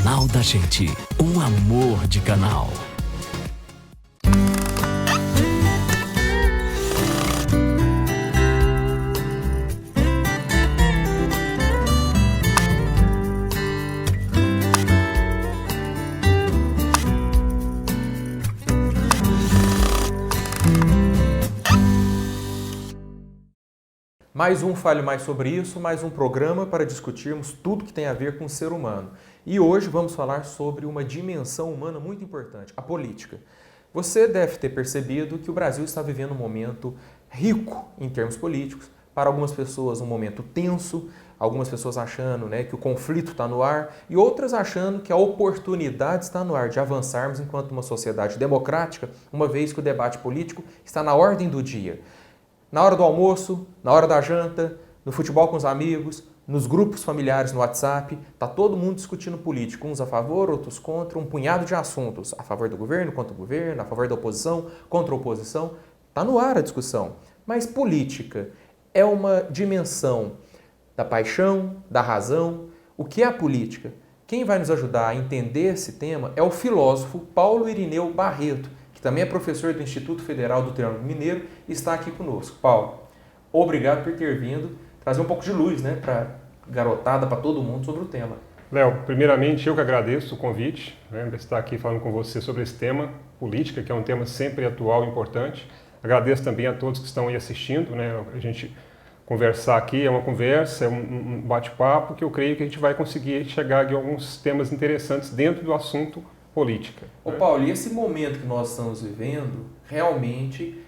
Canal da Gente, um amor de canal. Mais um Fale Mais Sobre Isso, mais um programa para discutirmos tudo que tem a ver com o ser humano. E hoje vamos falar sobre uma dimensão humana muito importante, a política. Você deve ter percebido que o Brasil está vivendo um momento rico em termos políticos. Para algumas pessoas um momento tenso, algumas pessoas achando que o conflito está no ar e outras achando que a oportunidade está no ar de avançarmos enquanto uma sociedade democrática, uma vez que o debate político está na ordem do dia. Na hora do almoço, na hora da janta, no futebol com os amigos, nos grupos familiares no WhatsApp, está todo mundo discutindo política, uns a favor, outros contra, um punhado de assuntos, a favor do governo, contra o governo, a favor da oposição, contra a oposição. Está no ar a discussão. Mas política é uma dimensão da paixão, da razão. O que é a política? Quem vai nos ajudar a entender esse tema é o filósofo Paulo Irineu Barreto, que também é professor do Instituto Federal do Triângulo Mineiro e está aqui conosco. Paulo, obrigado por ter vindo trazer um pouco de luz para garotada, para todo mundo sobre o tema. Léo, primeiramente eu que agradeço o convite, de estar aqui falando com você sobre esse tema, política, que é um tema sempre atual e importante. Agradeço também a todos que estão aí assistindo, a gente conversar aqui, é uma conversa, é um bate-papo que eu creio que a gente vai conseguir chegar a alguns temas interessantes dentro do assunto política. Ô Paulo, e esse momento que nós estamos vivendo, realmente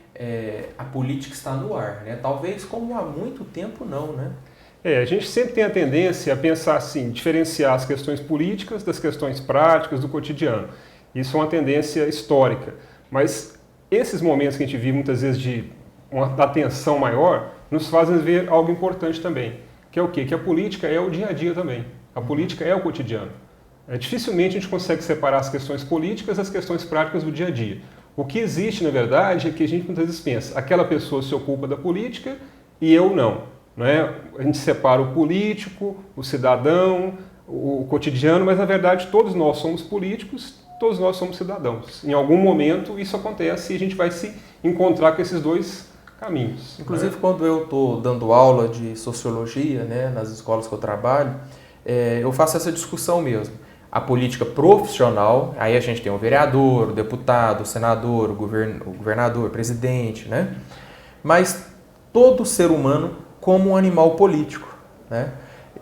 a política está no ar, Talvez como há muito tempo não, A gente sempre tem a tendência a pensar assim, diferenciar as questões políticas das questões práticas do cotidiano. Isso é uma tendência histórica, mas esses momentos que a gente vive muitas vezes de uma atenção maior, nos fazem ver algo importante também, que é o quê? Que a política é o dia a dia também, a política é o cotidiano. Dificilmente a gente consegue separar as questões políticas das questões práticas do dia a dia. O que existe, na verdade, é que a gente muitas vezes pensa, aquela pessoa se ocupa da política e eu não. A gente separa o político, o cidadão, o cotidiano, mas na verdade todos nós somos políticos, todos nós somos cidadãos. Em algum momento isso acontece e a gente vai se encontrar com esses dois caminhos. Inclusive quando eu estou dando aula de sociologia, nas escolas que eu trabalho, eu faço essa discussão mesmo. A política profissional, aí a gente tem o vereador, o deputado, o senador, o governador, o presidente, Mas todo ser humano como um animal político,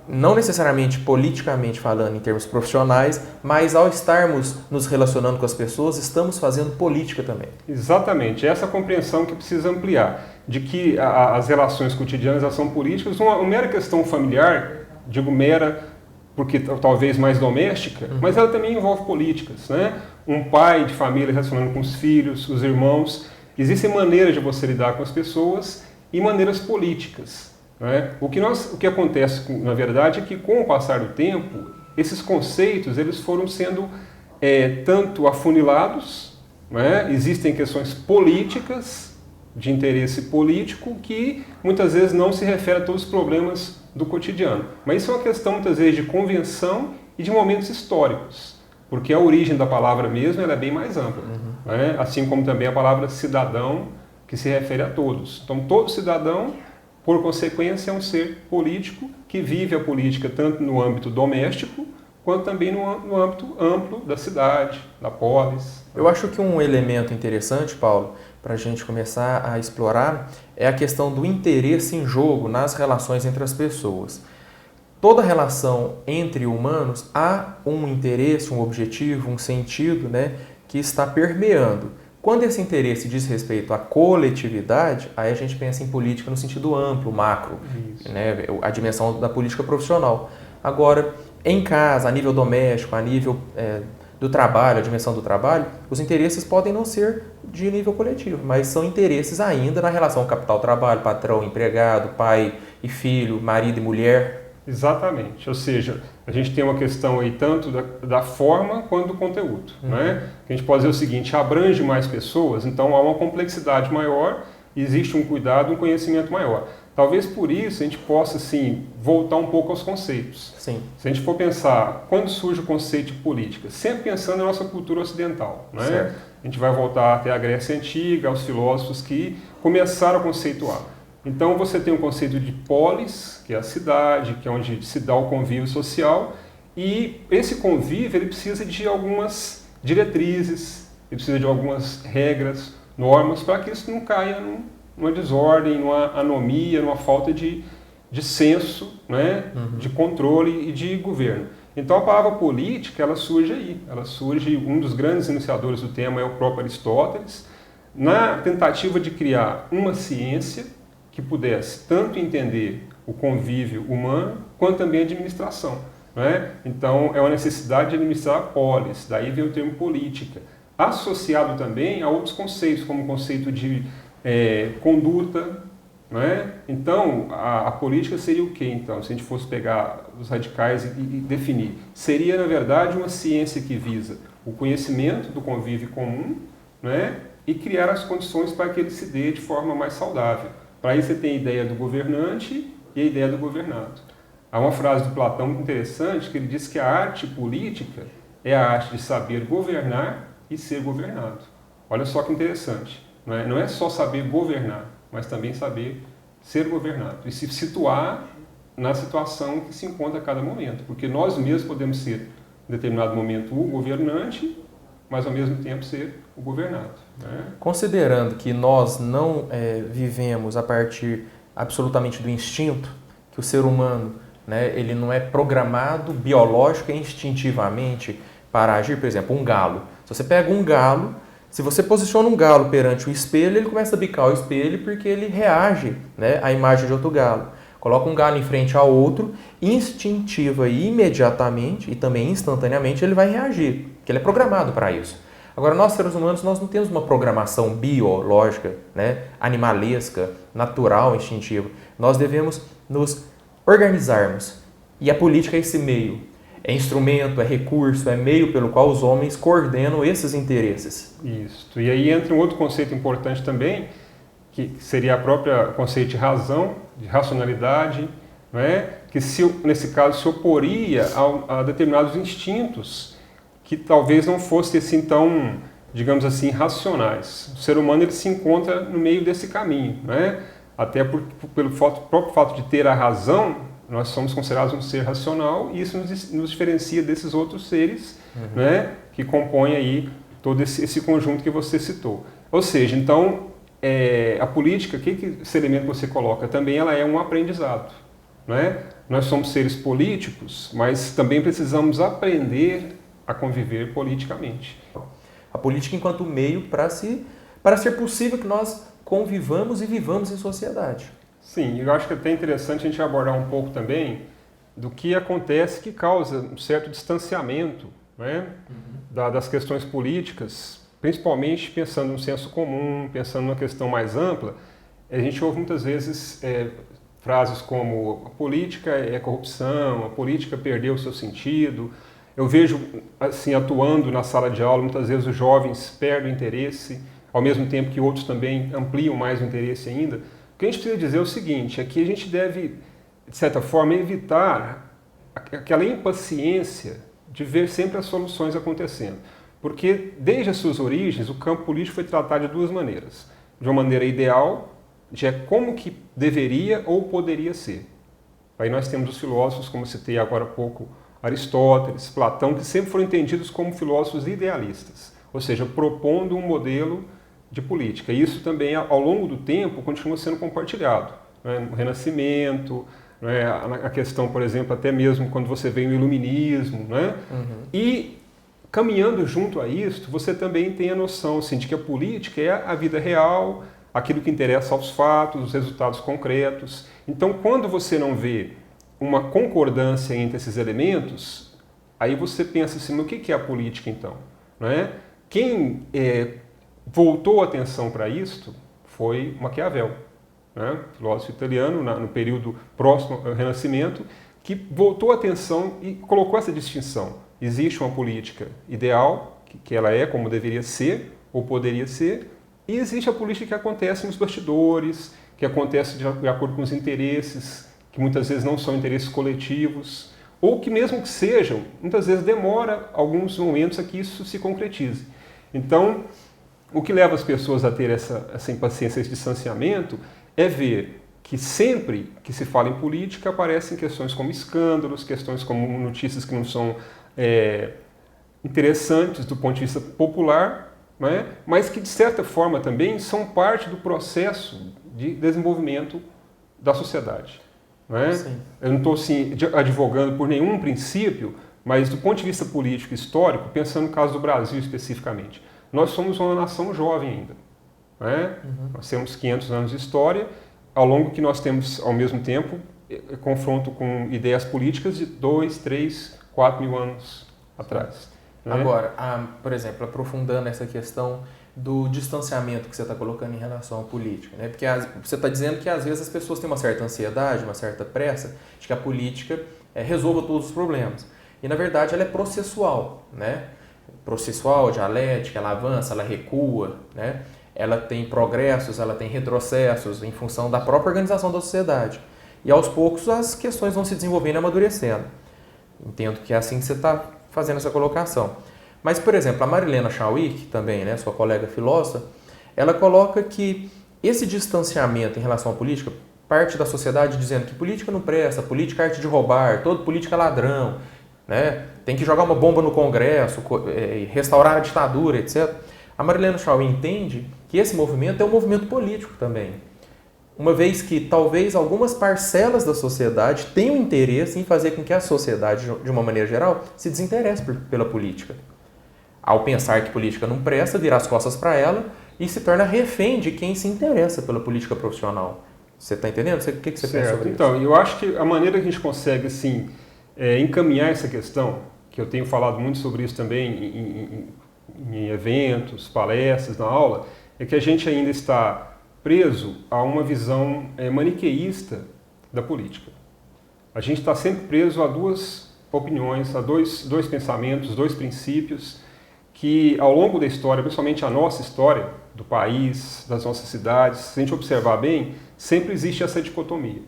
Não necessariamente politicamente falando em termos profissionais, mas ao estarmos nos relacionando com as pessoas, estamos fazendo política também. Exatamente, essa compreensão que precisa ampliar, de que as relações cotidianas são políticas, uma mera questão familiar, digo mera porque talvez mais doméstica, mas ela também envolve políticas, Um pai de família relacionando com os filhos, os irmãos, existem maneiras de você lidar com as pessoas e maneiras políticas. O que acontece, na verdade, é que com o passar do tempo, esses conceitos eles foram sendo tanto afunilados, existem questões políticas, de interesse político, que muitas vezes não se refere a todos os problemas do cotidiano. Mas isso é uma questão, muitas vezes, de convenção e de momentos históricos, porque a origem da palavra mesmo ela é bem mais ampla, assim como também a palavra cidadão, que se refere a todos. Então, todo cidadão, por consequência, é um ser político que vive a política tanto no âmbito doméstico, quanto também no âmbito amplo da cidade, da polis. Eu acho que um elemento interessante, Paulo, para a gente começar a explorar, é a questão do interesse em jogo nas relações entre as pessoas. Toda relação entre humanos há um interesse, um objetivo, um sentido, que está permeando. Quando esse interesse diz respeito à coletividade, aí a gente pensa em política no sentido amplo, macro, a dimensão da política profissional. Agora, em casa, a nível doméstico, a nível do trabalho, a dimensão do trabalho, os interesses podem não ser de nível coletivo, mas são interesses ainda na relação capital-trabalho, patrão, empregado, pai e filho, marido e mulher. Exatamente, ou seja, a gente tem uma questão aí tanto da forma quanto do conteúdo. A gente pode dizer o seguinte, abrange mais pessoas, então há uma complexidade maior, existe um cuidado, um conhecimento maior. Talvez por isso a gente possa, assim, voltar um pouco aos conceitos. Sim. Se a gente for pensar, quando surge o conceito de política? Sempre pensando na nossa cultura ocidental, né? Certo. A gente vai voltar até a Grécia Antiga, aos filósofos que começaram a conceituar. Então você tem um conceito de polis, que é a cidade, que é onde se dá o convívio social, e esse convívio ele precisa de algumas diretrizes, ele precisa de algumas regras, normas, para que isso não caia numa desordem, numa anomia, numa falta de senso, né, de controle e de governo. Então a palavra política, ela surge aí. Ela surge, um dos grandes iniciadores do tema é o próprio Aristóteles, na tentativa de criar uma ciência que pudesse tanto entender o convívio humano, quanto também a administração. Né? Então é uma necessidade de administrar a polis, daí vem o termo política, associado também a outros conceitos, como o conceito de conduta. Né? Então, a política seria o quê, então, se a gente fosse pegar os radicais e definir? Seria, na verdade, uma ciência que visa o conhecimento do convívio comum, né? E criar as condições para que ele se dê de forma mais saudável. Para isso você tem a ideia do governante e a ideia do governado. Há uma frase do Platão muito interessante que ele diz que a arte política é a arte de saber governar e ser governado. Olha só que interessante. Não é só saber governar, mas também saber ser governado e se situar na situação que se encontra a cada momento, porque nós mesmos podemos ser, em determinado momento, o governante, mas ao mesmo tempo ser o governado. Né? Considerando que nós não vivemos a partir absolutamente do instinto, que o ser humano, né, ele não é programado biológica e instintivamente para agir, por exemplo, um galo. Se você pega um galo, se você posiciona um galo perante o espelho, ele começa a bicar o espelho porque ele reage, né, à imagem de outro galo. Coloca um galo em frente ao outro, instintiva e imediatamente, e também instantaneamente, ele vai reagir, porque ele é programado para isso. Agora, nós seres humanos, nós não temos uma programação biológica, né, animalesca, natural, instintiva. Nós devemos nos organizarmos. E a política é esse meio. É instrumento, é recurso, é meio pelo qual os homens coordenam esses interesses. Isso. E aí entra um outro conceito importante também, que seria o próprio conceito de razão, de racionalidade, não é? Que nesse caso se oporia a determinados instintos que talvez não fossem assim tão, digamos assim, racionais. O ser humano ele se encontra no meio desse caminho, não é? Até pelo próprio fato de ter a razão, nós somos considerados um ser racional e isso nos diferencia desses outros seres, né, que compõem aí todo esse conjunto que você citou. Ou seja, então, a política, esse elemento que você coloca também, ela é um aprendizado. Né? Nós somos seres políticos, mas também precisamos aprender a conviver politicamente. A política enquanto meio para ser possível que nós convivamos e vivamos em sociedade. Sim, eu acho que é até interessante a gente abordar um pouco também do que acontece que causa um certo distanciamento, né, das questões políticas, principalmente pensando no senso comum, pensando numa questão mais ampla. A gente ouve muitas vezes frases como a política é corrupção, a política perdeu o seu sentido. Eu vejo, assim, atuando na sala de aula, muitas vezes os jovens perdem o interesse, ao mesmo tempo que outros também ampliam mais o interesse ainda. O que a gente precisa dizer é o seguinte, é que a gente deve, de certa forma, evitar aquela impaciência de ver sempre as soluções acontecendo. Porque, desde as suas origens, o campo político foi tratado de duas maneiras. De uma maneira ideal, de como que deveria ou poderia ser. Aí nós temos os filósofos, como citei agora há pouco, Aristóteles, Platão, que sempre foram entendidos como filósofos idealistas. Ou seja, propondo um modelo de política. E isso também, ao longo do tempo, continua sendo compartilhado. Né? No Renascimento, né? A questão, por exemplo, até mesmo quando você vê o Iluminismo. Né? E, caminhando junto a isso, você também tem a noção assim, de que a política é a vida real, aquilo que interessa aos fatos, os resultados concretos. Então, quando você não vê uma concordância entre esses elementos, aí você pensa assim, o que é a política então? Não é? Quem voltou a atenção para isto foi Maquiavel, né? Filósofo italiano, no período próximo ao Renascimento, que voltou a atenção e colocou essa distinção. Existe uma política ideal, que ela é como deveria ser, ou poderia ser, e existe a política que acontece nos bastidores, que acontece de acordo com os interesses, que muitas vezes não são interesses coletivos, ou que mesmo que sejam, muitas vezes demora alguns momentos a que isso se concretize. Então, o que leva as pessoas a ter essa impaciência, esse distanciamento, é ver que sempre que se fala em política aparecem questões como escândalos, questões como notícias que não são interessantes do ponto de vista popular, né? Mas que de certa forma também são parte do processo de desenvolvimento da sociedade. Né? Eu não estou assim, advogando por nenhum princípio, mas do ponto de vista político e histórico, pensando no caso do Brasil especificamente, nós somos uma nação jovem ainda. Né? Nós temos 500 anos de história, ao longo que nós temos, ao mesmo tempo, confronto com ideias políticas de 2, 3, 4 mil anos atrás. Né? Agora, por exemplo, aprofundando essa questão do distanciamento que você está colocando em relação à política, né? Porque você está dizendo que às vezes as pessoas têm uma certa ansiedade, uma certa pressa de que a política resolva todos os problemas. E na verdade ela é processual, né? Processual, dialética, ela avança, ela recua, né? Ela tem progressos, ela tem retrocessos em função da própria organização da sociedade. E aos poucos as questões vão se desenvolvendo e amadurecendo. Entendo que é assim que você está fazendo essa colocação. Mas, por exemplo, a Marilena Chauí, também, né, sua colega filósofa, ela coloca que esse distanciamento em relação à política parte da sociedade dizendo que política não presta, política é arte de roubar, todo político é ladrão, né, tem que jogar uma bomba no Congresso, restaurar a ditadura, etc. A Marilena Chauí entende que esse movimento é um movimento político também, uma vez que talvez algumas parcelas da sociedade tenham interesse em fazer com que a sociedade, de uma maneira geral, se desinteresse pela política. Ao pensar que política não presta, vira as costas para ela e se torna refém de quem se interessa pela política profissional. Você está entendendo? O que você pensa sobre isso? Então, eu acho que a maneira que a gente consegue assim, encaminhar essa questão, que eu tenho falado muito sobre isso também em eventos, palestras, na aula, é que a gente ainda está preso a uma visão maniqueísta da política. A gente está sempre preso a duas opiniões, a dois pensamentos, dois princípios, que ao longo da história, principalmente a nossa história do país, das nossas cidades, se a gente observar bem, sempre existe essa dicotomia.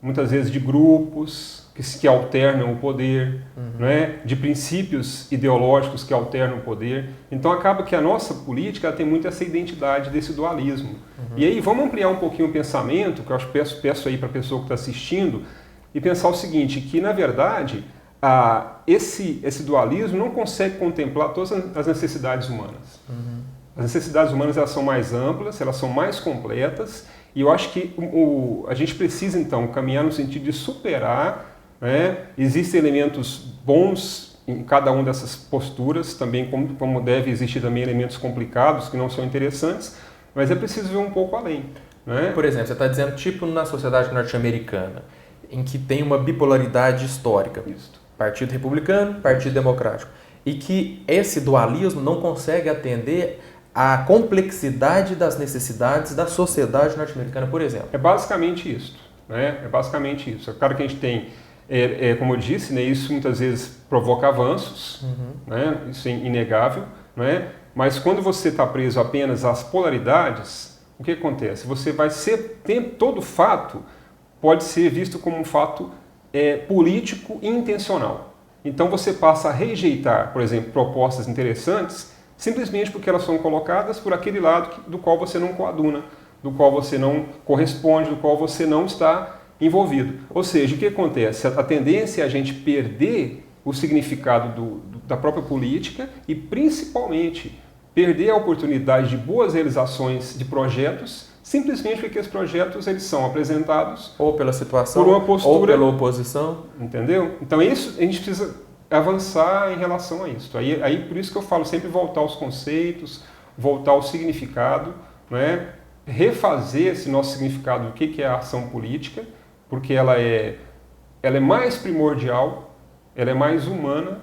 Muitas vezes de grupos que alternam o poder, né? De princípios ideológicos que alternam o poder. Então acaba que a nossa política tem muito essa identidade desse dualismo. E aí vamos ampliar um pouquinho o pensamento, que eu acho que peço aí para a pessoa que está assistindo, e pensar o seguinte, que na verdade esse dualismo não consegue contemplar todas as necessidades humanas. As necessidades humanas elas são mais amplas, elas são mais completas, e eu acho que a gente precisa então caminhar no sentido de superar, né? Existem elementos bons em cada uma dessas posturas, também como deve existir também elementos complicados que não são interessantes, mas é preciso ver um pouco além. Né? Por exemplo, você está dizendo tipo na sociedade norte-americana, em que tem uma bipolaridade histórica. Isso. Partido republicano, Partido Democrático. E que esse dualismo não consegue atender à complexidade das necessidades da sociedade norte-americana, por exemplo. É basicamente isso. Né? É basicamente isso. É claro que a gente tem, como eu disse, né, isso muitas vezes provoca avanços, né? Isso é inegável, né? Mas quando você está preso apenas às polaridades, o que acontece? Você vai todo fato pode ser visto como um fato político e intencional. Então você passa a rejeitar, por exemplo, propostas interessantes simplesmente porque elas são colocadas por aquele lado do qual você não coaduna, do qual você não corresponde, do qual você não está envolvido. Ou seja, o que acontece? A tendência é a gente perder o significado da própria política e, principalmente, perder a oportunidade de boas realizações de projetos simplesmente porque os projetos eles são apresentados ou pela situação, por uma postura, ou pela oposição. Entendeu? Então isso a gente precisa avançar em relação a isso. Aí por isso que eu falo sempre voltar aos conceitos, voltar ao significado, né? Refazer esse nosso significado do que é a ação política, porque ela é mais primordial, ela é mais humana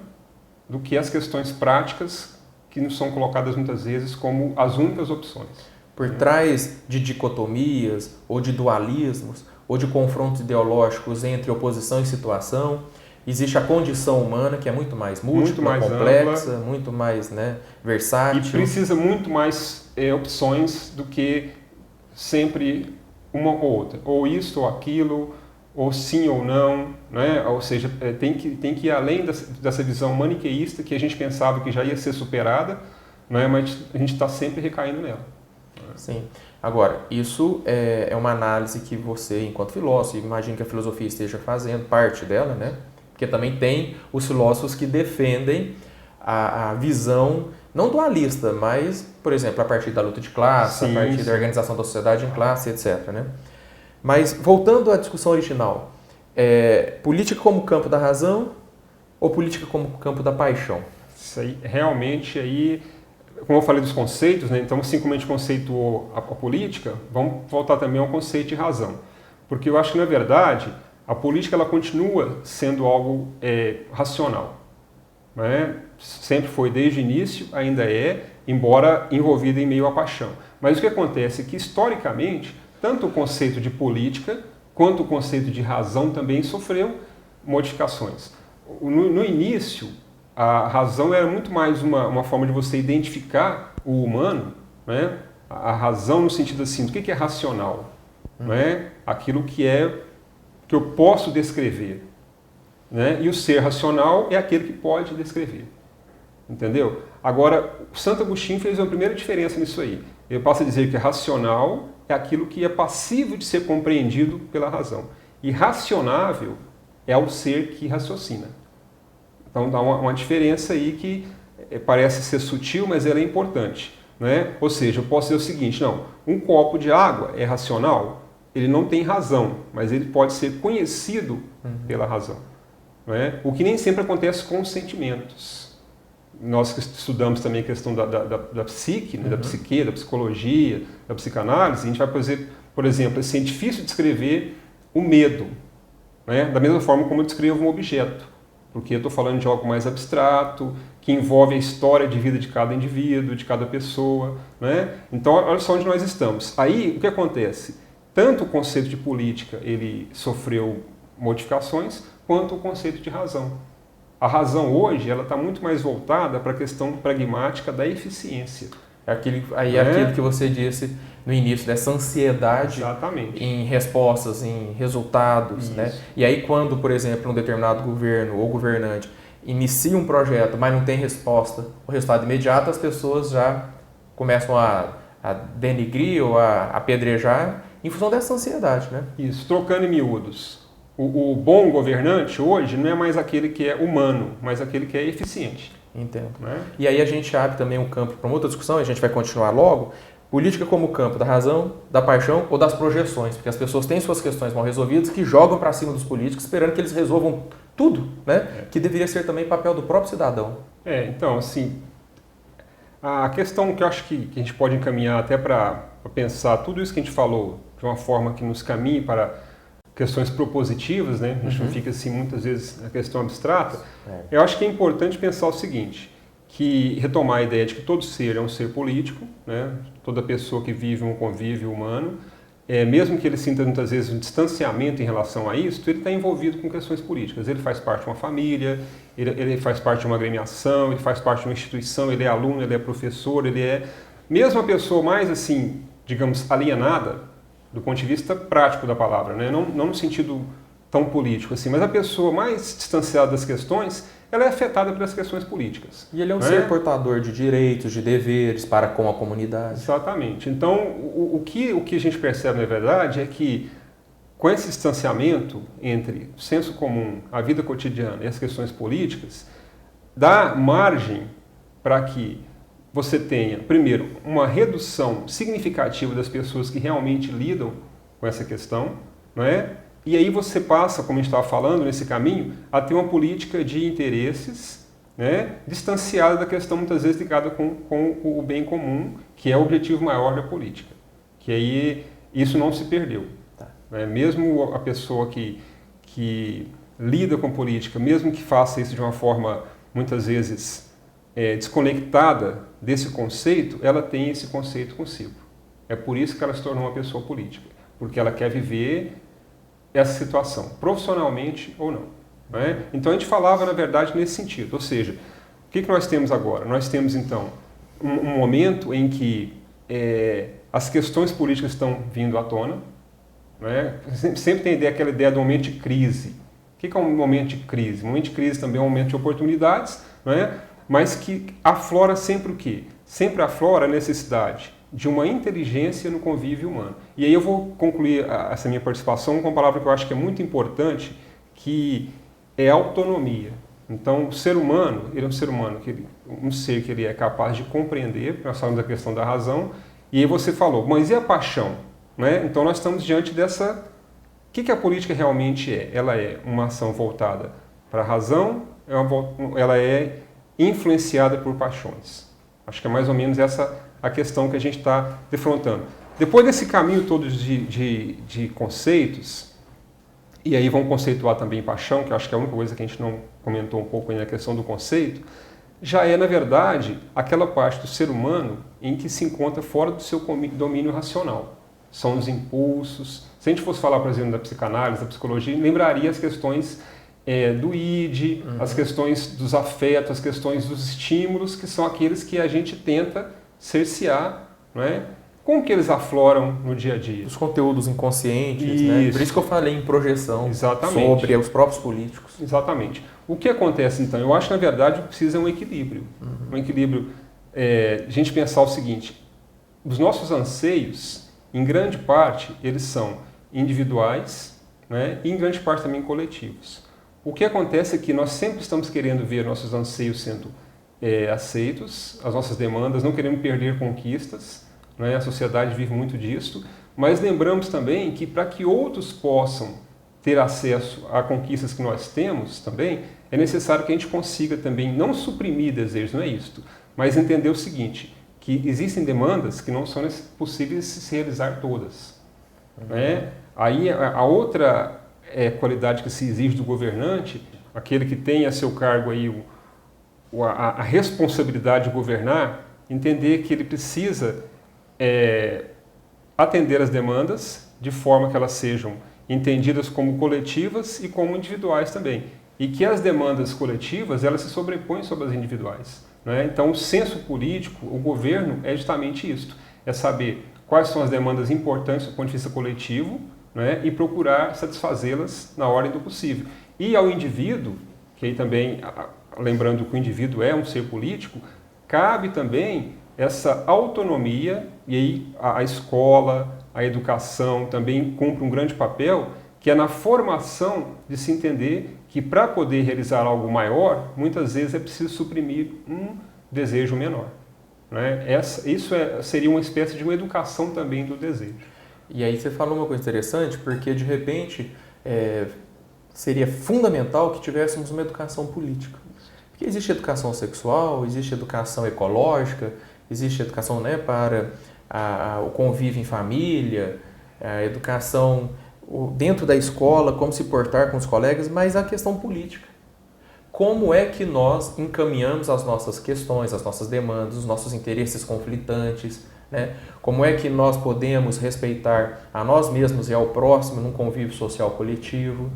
do que as questões práticas que nos são colocadas muitas vezes como as únicas opções. Por trás de dicotomias, ou de dualismos, ou de confrontos ideológicos entre oposição e situação, existe a condição humana, que é muito mais múltipla, muito mais complexa, ampla, muito mais versátil. E precisa muito mais opções do que sempre uma ou outra, ou isso ou aquilo, ou sim ou não, né? Ou seja, tem que ir além dessa visão maniqueísta que a gente pensava que já ia ser superada, né? Mas a gente está sempre recaindo nela. Sim. Agora, isso é uma análise que você, enquanto filósofo, imagino que a filosofia esteja fazendo parte dela, né? Porque também tem os filósofos que defendem a visão, não dualista, mas, por exemplo, a partir da luta de classe, a partir da organização da sociedade em classe, etc., né? Mas, voltando à discussão original, política como campo da razão ou política como campo da paixão? Isso aí, realmente, aí, como eu falei dos conceitos, né? Então, assim como a gente conceituou a política, vamos voltar também ao conceito de razão. Porque eu acho que, na verdade, a política ela continua sendo algo racional. Né? Sempre foi desde o início, ainda é, embora envolvida em meio à paixão. Mas o que acontece é que, historicamente, tanto o conceito de política quanto o conceito de razão também sofreu modificações. No início, a razão era muito mais uma forma de você identificar o humano, né? A razão no sentido assim, do que é racional? Né? Aquilo que eu posso descrever. Né? E o ser racional é aquele que pode descrever. Entendeu? Agora, o Santo Agostinho fez uma primeira diferença nisso aí. Ele passa a dizer que racional é aquilo que é passível de ser compreendido pela razão. E racionável é o ser que raciocina. Então dá uma diferença aí que parece ser sutil, mas ela é importante. Né? Ou seja, eu posso dizer o seguinte, não, um copo de água é racional, ele não tem razão, mas ele pode ser conhecido pela razão. Não é? O que nem sempre acontece com os sentimentos. Nós que estudamos também a questão da psique, né, da psique, da psicologia, da psicanálise, a gente vai fazer, por exemplo, assim, é difícil descrever o medo, né, da mesma forma como eu descrevo um objeto, porque eu estou falando de algo mais abstrato, que envolve a história de vida de cada indivíduo, de cada pessoa. Né? Então, olha só onde nós estamos. Aí, o que acontece? Tanto o conceito de política ele sofreu modificações, quanto o conceito de razão. A razão hoje ela está muito mais voltada para a questão pragmática da eficiência. Aquilo que você disse no início, dessa ansiedade Exatamente. Em respostas, em resultados. Né? E aí quando, por exemplo, um determinado governo ou governante inicia um projeto, mas não tem resposta, o resultado imediato, as pessoas já começam a denigrir ou a apedrejar em função dessa ansiedade. Né? Isso, trocando em miúdos. O bom governante hoje não é mais aquele que é humano, mas aquele que é eficiente. Entendo. Né? E aí a gente abre também um campo para uma outra discussão, a gente vai continuar logo, política como campo da razão, da paixão ou das projeções, porque as pessoas têm suas questões mal resolvidas que jogam para cima dos políticos esperando que eles resolvam tudo, né? Que deveria ser também papel do próprio cidadão. Então, assim, a questão que eu acho que a gente pode encaminhar até para pensar tudo isso que a gente falou de uma forma que nos caminhe para questões propositivas, né? A gente não fica assim muitas vezes na questão abstrata. Eu acho que é importante pensar o seguinte, que retomar a ideia de que todo ser é um ser político, né? Toda pessoa que vive um convívio humano, mesmo que ele sinta muitas vezes um distanciamento em relação a isso, ele está envolvido com questões políticas. Ele faz parte de uma família, ele faz parte de uma agremiação, ele faz parte de uma instituição, ele é aluno, ele é professor, ele é... Mesmo a pessoa mais, assim, digamos, alienada, do ponto de vista prático da palavra, né? Não no sentido tão político assim, mas a pessoa mais distanciada das questões, ela é afetada pelas questões políticas. E ele é um ser portador de direitos, de deveres para com a comunidade. Exatamente. Então, o que a gente percebe, na verdade, é que com esse distanciamento entre o senso comum, a vida cotidiana e as questões políticas, dá margem para que você tenha, primeiro, uma redução significativa das pessoas que realmente lidam com essa questão, não é? E aí você passa, como a gente estava falando, nesse caminho, a ter uma política de interesses, né, distanciada da questão, muitas vezes, ligada com o bem comum, que é o objetivo maior da política. Que aí isso não se perdeu. Né? Mesmo a pessoa que lida com política, mesmo que faça isso de uma forma, muitas vezes, desconectada desse conceito, ela tem esse conceito consigo. É por isso que ela se tornou uma pessoa política, porque ela quer viver essa situação, profissionalmente ou não. Né? Então a gente falava, na verdade, nesse sentido. Ou seja, o que nós temos agora? Nós temos, então, um momento em que as questões políticas estão vindo à tona, né? Sempre tem aquela ideia do momento de crise. O que é um momento de crise? Um momento de crise também é um momento de oportunidades, né? Mas que aflora sempre o quê? Sempre aflora a necessidade de uma inteligência no convívio humano. E aí eu vou concluir essa minha participação com uma palavra que eu acho que é muito importante, que é autonomia. Então, o ser humano, ele é um ser humano, um ser que ele é capaz de compreender, nós falamos da questão da razão, e aí você falou, mas e a paixão? Né? Então, nós estamos diante dessa... O que a política realmente é? Ela é uma ação voltada para a razão, ela é influenciada por paixões. Acho que é mais ou menos essa a questão que a gente está defrontando. Depois desse caminho todo de conceitos, e aí vamos conceituar também paixão, que eu acho que é a única coisa que a gente não comentou um pouco aí na questão do conceito, já é, na verdade, aquela parte do ser humano em que se encontra fora do seu domínio racional. São os impulsos. Se a gente fosse falar, por exemplo, da psicanálise, da psicologia, lembraria as questões do id, as questões dos afetos, as questões dos estímulos, que são aqueles que a gente tenta cercear, não é? Como que eles afloram no dia a dia? Os conteúdos inconscientes, né? Por isso que eu falei em projeção. Exatamente. Sobre os próprios políticos. Exatamente. O que acontece, então? Eu acho que, na verdade, precisa um equilíbrio. Um equilíbrio, a gente pensar o seguinte, os nossos anseios, em grande parte, eles são individuais, né? E em grande parte também coletivos. O que acontece é que nós sempre estamos querendo ver nossos anseios sendo aceitos, as nossas demandas, não queremos perder conquistas, né? A sociedade vive muito disso, mas lembramos também que para que outros possam ter acesso a conquistas que nós temos também, é necessário que a gente consiga também não suprimir desejos, não é isto, mas entender o seguinte, que existem demandas que não são possíveis de se realizar todas. Né? Aí a outra qualidade que se exige do governante, aquele que tem a seu cargo aí a responsabilidade de governar, entender que ele precisa atender as demandas de forma que elas sejam entendidas como coletivas e como individuais também. E que as demandas coletivas, elas se sobrepõem sobre as individuais. Né? Então, o senso político, o governo, é justamente isso. É saber quais são as demandas importantes do ponto de vista coletivo, né? E procurar satisfazê-las na ordem do possível. E ao indivíduo, que aí também, lembrando que o indivíduo é um ser político, cabe também essa autonomia, e aí a escola, a educação também cumpre um grande papel, que é na formação de se entender que para poder realizar algo maior, muitas vezes é preciso suprimir um desejo menor. Né? Isso seria uma espécie de uma educação também do desejo. E aí você falou uma coisa interessante, porque de repente seria fundamental que tivéssemos uma educação política. Porque existe educação sexual, existe educação ecológica, existe educação, né, para o convívio em família, a educação dentro da escola, como se portar com os colegas, mas a questão política. Como é que nós encaminhamos as nossas questões, as nossas demandas, os nossos interesses conflitantes, né? Como é que nós podemos respeitar a nós mesmos e ao próximo num convívio social coletivo.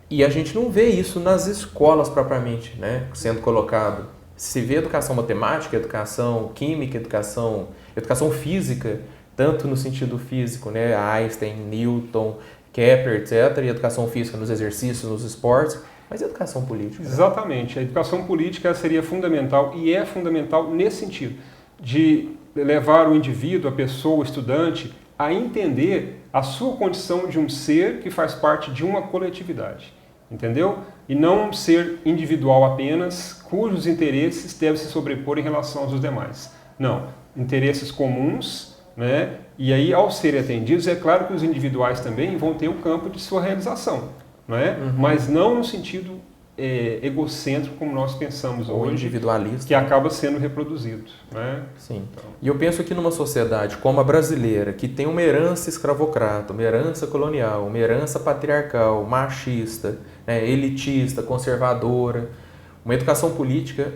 E a gente não vê isso nas escolas propriamente, né, sendo colocado. Se vê educação matemática, educação química, educação física, tanto no sentido físico, né, Einstein, Newton, Kepler, etc., e educação física nos exercícios, nos esportes, mas e educação política? Né? Exatamente. A educação política seria fundamental, e é fundamental nesse sentido, de levar o indivíduo, a pessoa, o estudante, a entender a sua condição de um ser que faz parte de uma coletividade. Entendeu? E não um ser individual apenas, cujos interesses devem se sobrepor em relação aos demais. Não. Interesses comuns, né? E aí, ao serem atendidos, é claro que os individuais também vão ter o campo de sua realização, né? Mas não no sentido egocêntrico como nós pensamos ou hoje, individualista, que acaba sendo reproduzido, né? Sim. Então. E eu penso que numa sociedade como a brasileira, que tem uma herança escravocrata, uma herança colonial, uma herança patriarcal, machista, né, elitista, conservadora, uma educação política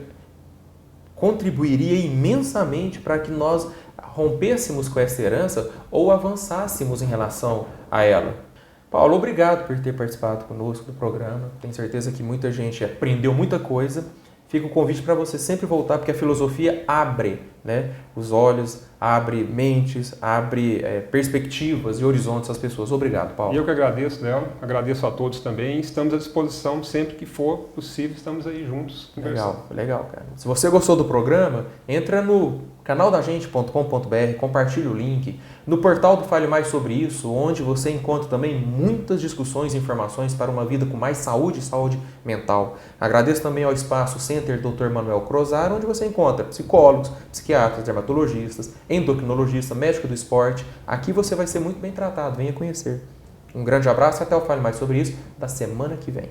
contribuiria imensamente para que nós rompêssemos com essa herança ou avançássemos em relação a ela. Paulo, obrigado por ter participado conosco do programa. Tenho certeza que muita gente aprendeu muita coisa. fica o convite para você sempre voltar, porque a filosofia abre, né, os olhos, abre mentes, abre perspectivas e horizontes às pessoas. Obrigado, Paulo. E eu que agradeço, Léo, agradeço a todos também. Estamos à disposição sempre que for possível, estamos aí juntos conversando. Legal, cara. Se você gostou do programa, entra no canaldagente.com.br, compartilhe o link, no portal do Fale Mais Sobre Isso, onde você encontra também muitas discussões e informações para uma vida com mais saúde e saúde mental. Agradeço também ao Espaço Center Dr. Manuel Crozar, onde você encontra psicólogos, psiquiatras, dermatologistas, endocrinologistas, médico do esporte. Aqui você vai ser muito bem tratado, venha conhecer. Um grande abraço e até o Fale Mais Sobre Isso da semana que vem.